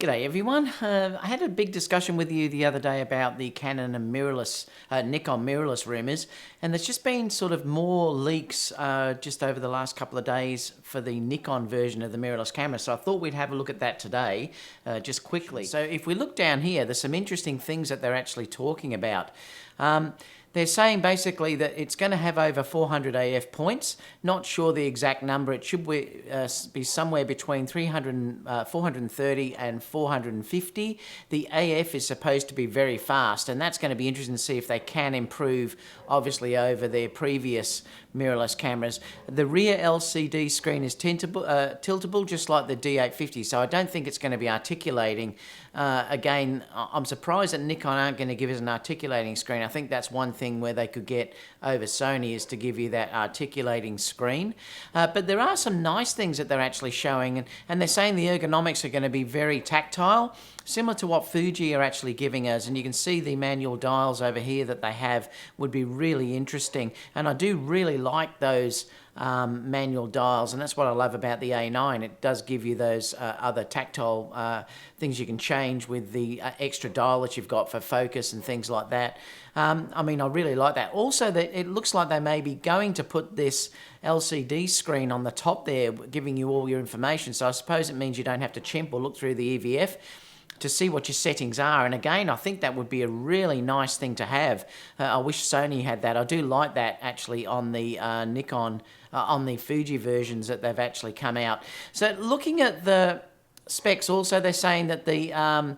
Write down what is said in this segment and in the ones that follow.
G'day everyone. I had a big discussion with you the other day about the Canon and mirrorless, Nikon mirrorless rumours, and there's just been sort of more leaks just over the last couple of days for the Nikon version of the mirrorless camera. So I thought we'd have a look at that today, just quickly. So if we look down here, there's some interesting things that they're actually talking about. They're saying basically that it's going to have over 400 AF points. Not sure the exact number. It should be somewhere between 430 and 450. The AF is supposed to be very fast, and that's going to be interesting to see if they can improve, obviously, over their previous mirrorless cameras. The rear LCD screen is tiltable, just like the D850, so I don't think it's going to be articulating. Again, I'm surprised that Nikon aren't going to give us an articulating screen. I think that's one thing where they could get over Sony, is to give you that articulating screen. But there are some nice things that they're actually showing, and they're saying the ergonomics are going to be very tactile, similar to what Fuji are actually giving us. And you can see the manual dials over here that they have would be really interesting. And I do really like those manual dials, and that's what I love about the A9. It does give you those other tactile things you can change with the extra dial that you've got for focus and things like that. I mean, I really like that. Also, that it looks like they may be going to put this LCD screen on the top there, giving you all your information. So I suppose it means you don't have to chimp or look through the EVF to see what your settings are. And again, I think that would be a really nice thing to have. I wish Sony had that. I do like that actually on the Nikon, on the Fuji versions that they've actually come out. So looking at the specs also, they're saying that the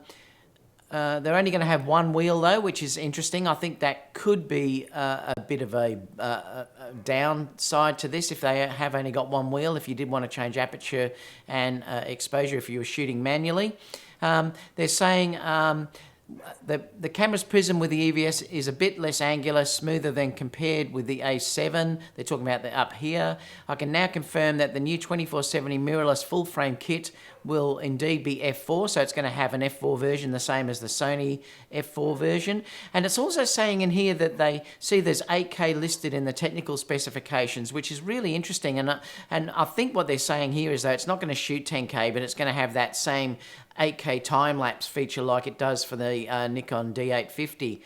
they're only going to have one wheel though, which is interesting. I think that could be a bit of a downside to this if they have only got one wheel, if you did want to change aperture and exposure if you were shooting manually. They're saying the camera's prism with the EVS is a bit less angular, smoother than compared with the A7. They're talking about the up here. I can now confirm that the new 2470 mirrorless full frame kit will indeed be f4, so it's going to have an f4 version, the same as the Sony f4 version. And it's also saying in here that they see there's 8K listed in the technical specifications, which is really interesting. And I think what they're saying here is that it's not going to shoot 10K, but it's going to have that same 8K time-lapse feature like it does for the Nikon D850.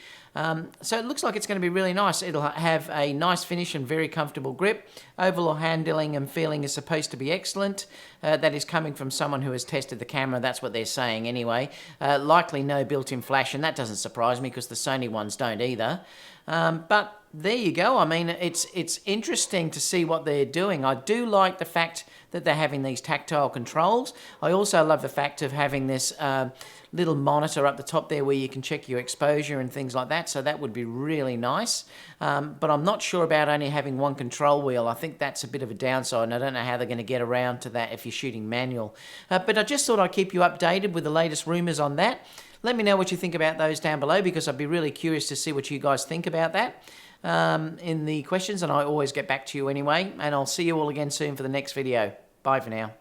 So it looks like it's going to be really nice. It'll have a nice finish and very comfortable grip. Overall handling and feeling is supposed to be excellent. That is coming from someone who has tested the camera. That's what they're saying anyway. Likely no built-in flash, and that doesn't surprise me because the Sony ones don't either. But there you go. I mean, it's interesting to see what they're doing. I do like the fact that they're having these tactile controls. I also love the fact of having this little monitor up the top there where you can check your exposure and things like that, so that would be really nice. But I'm not sure about only having one control wheel. I think that's a bit of a downside, and I don't know how they're going to get around to that if you're shooting manual. But I just thought I'd keep you updated with the latest rumours on that. Let me know what you think about those down below, because I'd be really curious to see what you guys think about that in the questions, and I always get back to you anyway. And I'll see you all again soon for the next video. Bye for now.